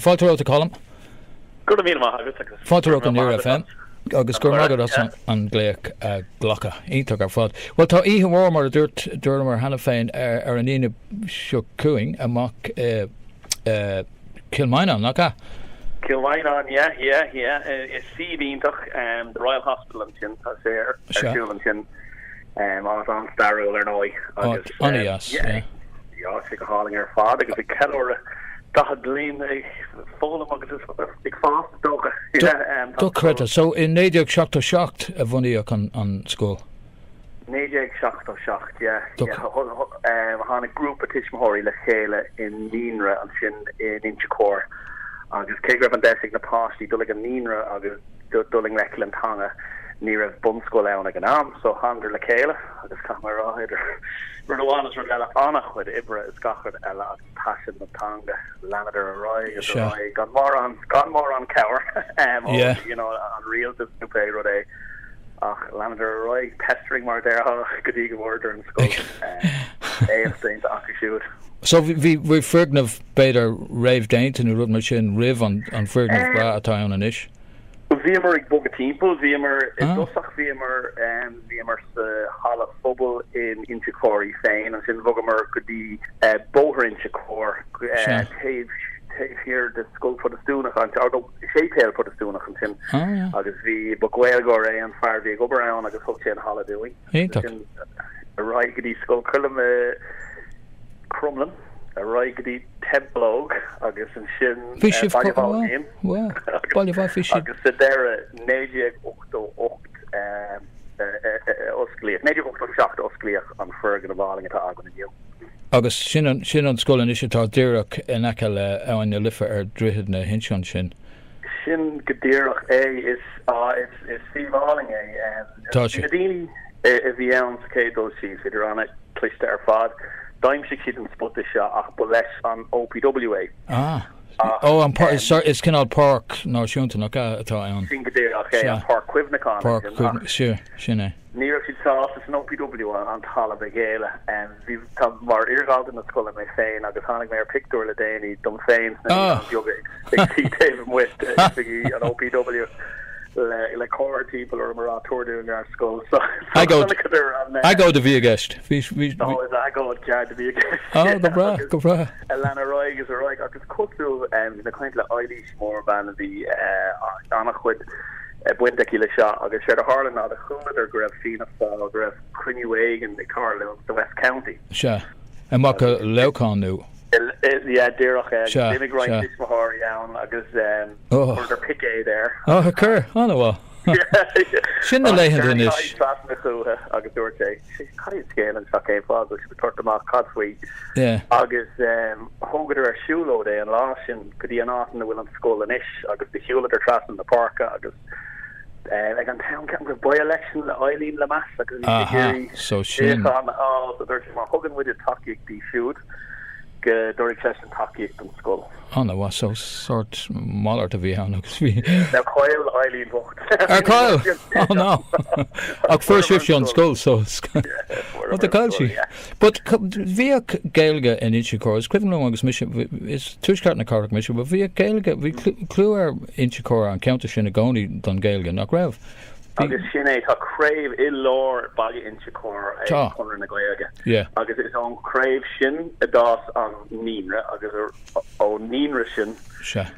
Fáiltear to Colm. Good a míle agus. Fáiltear an Nuair FM. Agus gur magad an gléach ghlacha ítach ar fád. Well, tá ihe bhór mar a dúir mar hena féin ar an íine seo cuaing amach Kilmainán, nach a? Kilmainán, yeah. Is CB'intach the Royal Hospital an sin, tá sé ar siúil an sin an starúil ar nói. Agus, yes, yeah. Ja, sé go háling ar fád, agus I ceiliúradh Dahad lín fólam agus ag fást dócha. Do creta. So in 1978 a bhunaíoch an scoil. 1978, yeah. Hána grúpa tiismóirí le chéile in Níonra an sin in Inse Chór. Agus cé raibh an deisig na páistí dulig an Níonra agus duling le an tanga ní raibh bunscoil ann ag an am, so hangar le chéile agus camar ráidir. Ruhánas ru eile annach chud ibre is gachard eile agus passion na tanga lanidir a roi agus a roi gan mór an cower you know an real disnúpé rud é ach lanidir a roi pestering mar there godí go mórder an scoil éonstaint ach siúd. So vi fergnamh beidir raibh daintin ú rud mar sin rih an fergnamh bra atá an inis. Vimer ag bog a timppel Vimer dosach Vimer sa hala fobal in Inse Chór féin an sin vogamer go dí bóhar Inse Chór taobh here the scoil for the stúnach an sétéil for the stúnach an sin agus vi bogweil go an fear vi go an agus ho sé an hala doing a roi go dí scoil Colm Crumlin a roi go dí templóg agus an sin bailbhá agus sa deire 9-8 oscliaach 9-8 oscliaach an fergan a bháling atá agan in diú. Agus sin an scoil is tá díreach in aice le áin lifa ar drithe na hinseán sin. Sin go díreach is síháling tá sé. Daoine a bhí ann sa cédó sí idir anna cliste ar fad. Daim si an spotte se ach bo leis an OPWA. It's canal Park náisiúnta nach atá an. Sin go díreach Park Cuimhneán. Park Cuimhneán, sinné. Níor si tá an OPW an tala be géile hí mar irgáil in na scoile mé féin agus hánig mé ar picú le déanaine dom féin tí mu an OPW le choir people or mar toúing ar scoil. I go to bhí a guest. I go to bhí a guest. Oh, go bra. Lena roiig is a roiig agus cosú na chuint le eilís mór ban bhí annach chud buinte le seo agus sé a Harlan a chuúna ar greibh fina fá a greibh cruinniuig in the Carlisle, the West County. Se. And mac a leocánú. Díreach immigrant Ismathari ann agus their piqué there. Oh, occur. Oh, no, well. Sin na leihan in is. Agus dúirte cai scéil an saké fá agus go tuairtamach cadfuoi. Agus thugad ar siúló é an lá sin go dtí an átain na bhfuil an scoil an isis agus de siúlad ar tras in na parka agus ag an town ceap go by-election le Eileen le Mass agus so sin dúirte mar thugan muid takeíocht dí siúd. Dúir an takeíocht an scoil. Oh no, was so sort málar a bhí an agus bhí. Na Coil Eileen vocht. Coil? Oh no. Ach first shift an scoil so. What the Coil she? But bhí Gaeilge in Inse Chór is cuimhnú agus mission is túisceart na carach mission, but bhí Gaeilge bhí clú ar Inse Chór an counter sin a gcónaí don Gaeilge nach raibh. Agus sinné tá craibh I lár baile Inse Chór chunir na Gaeilge. Agus is an craibh sin a dás an Níonra agus ó Níonra sin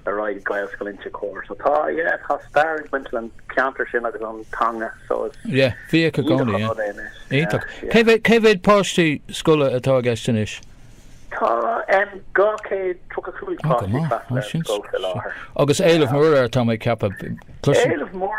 a raid Gaelscoil Inse Chór. So tá stair buint an ceantar sin agus an tanga so is bhí go gcónaí Cé bhéad páistí scoile atá gastain is? Tá gacéad tucasúil páistí láthir. Agus éileh mór ar tá mé cappa éileh mór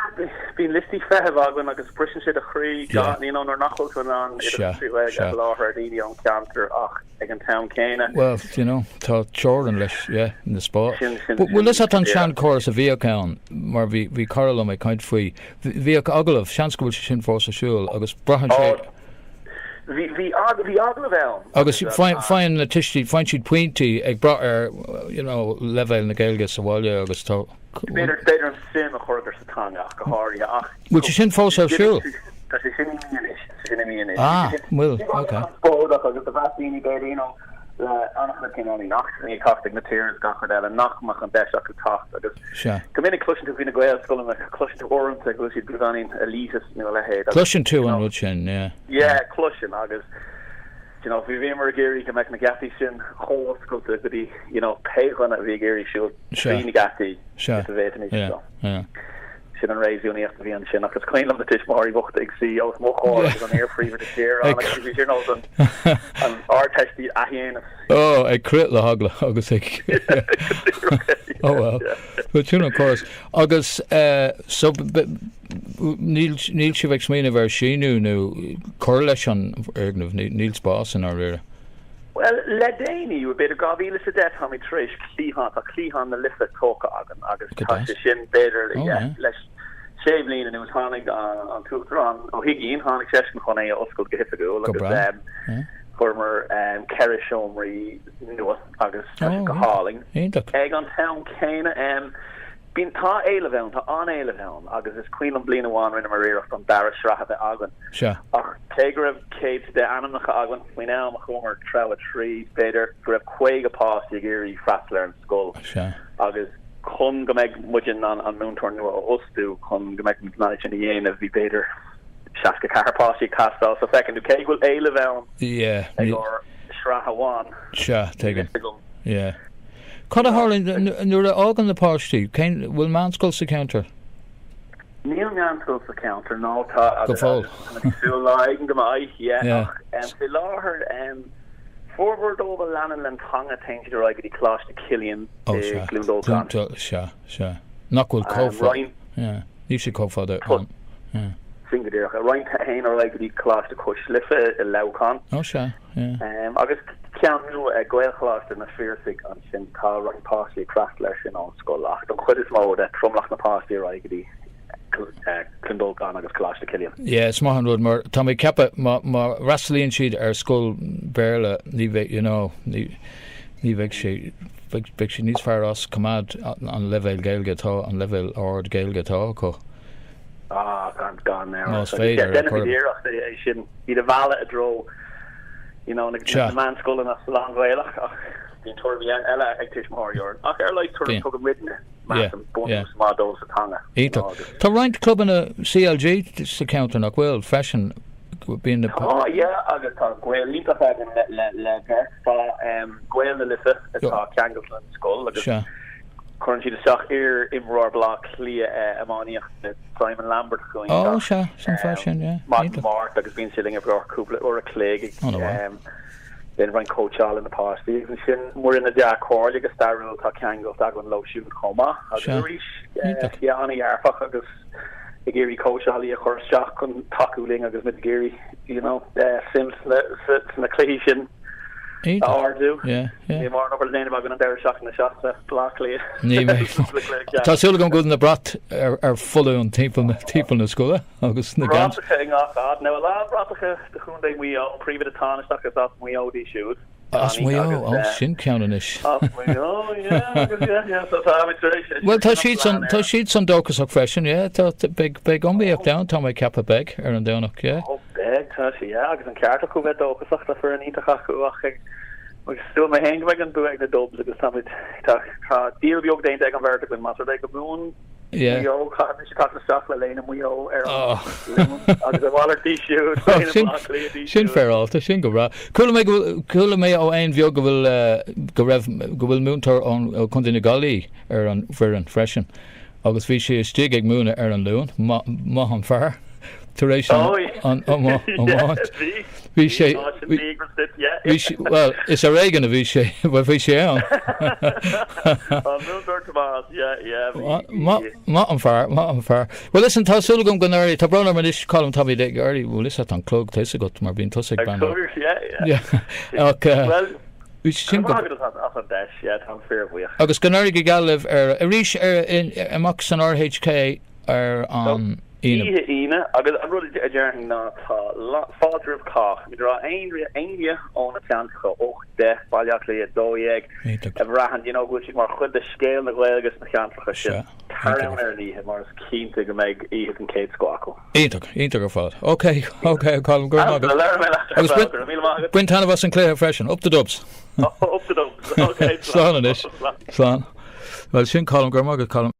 bín listí fetheh agan agus brisin siad a chrí ní an ar nachholún an láthir daoine an ceantar ach ag an town céine. Well, you know, tá teoran leis in the spot. Well, let's an sean choras a bhíocán mar bhí Carol mé caiint faoi. Bhí agalah seanscoil sin fós a siúil agus brahan sé. Bhí aglah ann. Agus fáin na tistí fáin siad pointí ag bra ar leibhéil na Gaeilge sa bháile agus tá. Beidir an sin a chuirtar sa tanga ach go háirí ach. Bhil sin fós a siúil? Tá sé sin míonis. Well, okay. Bódach agus a bheittíine beidir annach cin only nach ní costing na tears gachar eile nachach an deis acu tacht agus gomininic clusin tú hína Gaelscoil a clusin tú orint a go siad goáin elítas nu lehéad clusin tú an rud sin clusin agus vi vi mar géri go me na gati sin cho godi pegan a vi géri si gati ve sin an réúní vi an sin agus klein am na tiis mar bocht ag si os mo an airfri de sé an artesti a hé ag crit le hagla agus ag tún an choras agus so níl si bheith smína bhar sinú nó chuir leis an agnamh níl spás an á rire. Well, le déine you beidir gavíle a det ha mi treéis clíhan na lifa tóca agan agus tá sin beidir leis séblin an it was hánig an túrán ó higén hánig se chun é oscail go hifaú agus former ceiriisiomí nua agus go háling ag an town céine bín tá éile bhein tá an éile bhein agus is cuiin an blian amháin rinne mar réirecht an daras rathe agan ach cé raibh céit de anamnacha agan mí ná a chumar tre a trí beidir go raibh chuig apáí géirí freisler an scoil agus chun go méid mujin an múntor nua a hosú chun go méid na sin dhéanamh bhí beidir seaca carpáí castal so fecinn tú cé bhfuil éile bhein ag srathháin te Cad a Harlan nuair a ágan na páistí bhfuil Meán sa counter? Níl Meán sa counter nátá go fáil súláigen go mai fi láthir forward over leanan len tanga teint go raigad cláiste cilíonn glúdóán se nachhfuil cófa ní sé cófáda fingadéach a roiint a héin ar raigad cláiste coslifa i leán agus ceanú a Gaelchláiste na fearsig an sin tá roiin páslí craft leis sin an scoil ach don chud is mód a tromlach na páslí raigad Clondolgan agus cláiste cilíonn. Yes, má an rud mar tá mé cepa má raslíonn siad ar scoil béle ní bheith ní bheith sé níos fearr as cumad an levéil Gaeilge tá an levéil ard Gaeilge tá có. Gan Nás féidir sin iad a bhela a dro na Meán scoil in a Langhailach bín tuairbhí eile ag tuis máir ach ar leit tuair tugad midne bonus mádó sa tanga. Tá roiint club in a CLG sa counter nach bhfuil fashion bíon na agus tá Gael líta fegan le tá Gael na lifa atá ceangal an scoil agus chun siad seach ar imráir blach lia amáíocht na Simon Lambert going sin fashion Mark agus bín sitting ar cúpla or a cléig then rein coachall in the past even sin more in the Jack Hall agus starú tá ceangal agan lo siú choma agus anna arfach agus i géirí coachall a chuirteach chun takeúling agus mid géirí sims na clé sin ardú mar no déine bag an deir seach na seachta blachlí Tásúla go good na brat ar full an timp na scoile agus na gan na lá bratacha de chun dé mí príomh atáisteach as mí ódí siúd sin ceanis Well tá siad san dóchasach freisin tá be gombíoach da tá mé cappa beg ar an danach agus an ceart chu bheith dóchasach a fur an ítacha chuach agus still mé hen me an bu ag na dobs agus samid díal beog déint ag an ver go mas ag go bún staff le léine mu agus bhir tí sin fearálta sin go ra coolla mé ó ein bheog go bhfuil múntar an chun na galí ar an bhar an freisin agus bhí sé stig ag múna ar an lún má an fear taréis an bhí sé well is a régan a bhí sé bhí sé an má an fear well listen tá súla gom gonéir tá brana man is colm tabí de airí bhfuil is an clog teise go mar bín tosaigh ban agus gonéir go galibh ar a ríis ar amach san RHK ar an ine agus an rud a dearing ná tá fáidir of cá mi rá aine ón a teancha 8 bailach le dóag a bhrahan go mar chud de scéil na Gaelgus na cheantracha sin Harní mar cínta go méid íhad an céad scoáil. Ínta go fád. Okay, Colm, go mágad. Agus buin tanna bhas an cléir freisin, up the dubs. Up the dubs. Okay. Slán is. Slán. Well, sin Colm, go mágad Colm.